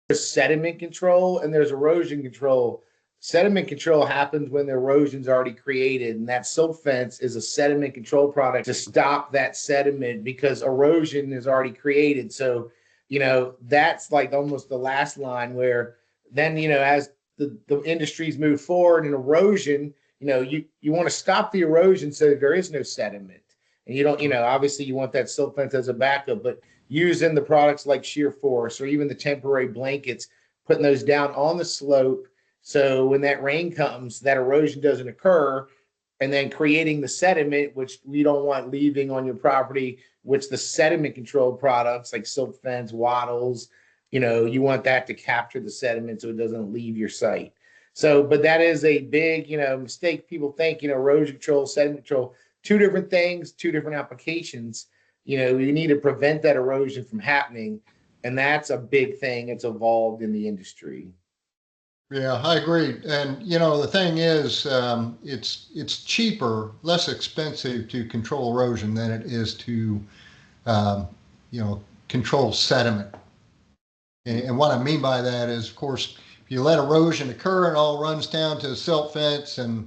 There's sediment control and there's erosion control. Sediment control happens when the erosion's already created, and that silt fence is a sediment control product to stop that sediment because erosion is already created. So, that's like almost the last line where then, as the industries move forward in erosion, you want to stop the erosion so that there is no sediment. And you don't, obviously you want that silt fence as a backup, but using the products like ShearForce or even the temporary blankets, putting those down on the slope so when that rain comes, that erosion doesn't occur, and then creating the sediment, which we don't want leaving on your property, which the sediment control products like silt fence, wattles, you want that to capture the sediment so it doesn't leave your site. So, but that is a big, mistake. People think, erosion control, sediment control, two different things, two different applications. You need to prevent that erosion from happening. And that's a big thing. It's evolved in the industry. Yeah, I agree. And the thing is, it's cheaper, less expensive to control erosion than it is to, um, control sediment. And what I mean by that is, of course, if you let erosion occur and all runs down to the silt fence, and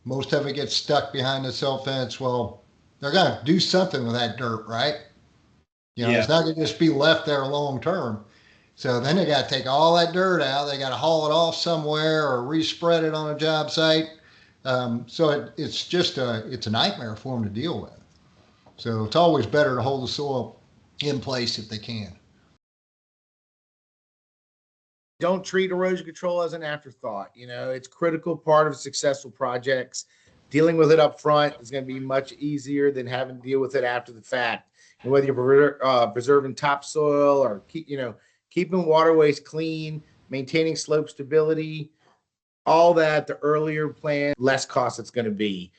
most of it gets stuck behind the silt fence, well, they're going to do something with that dirt, right? It's not going to just be left there long term. So then they got to take all that dirt out. They got to haul it off somewhere or respread it on a job site. So it's just it's a nightmare for them to deal with. So it's always better to hold the soil in place if they can. Don't treat erosion control as an afterthought. It's a critical part of successful projects. Dealing with it up front is going to be much easier than having to deal with it after the fact. And whether you're preserving topsoil or keeping waterways clean, maintaining slope stability, all that, the earlier plan, less cost it's going to be.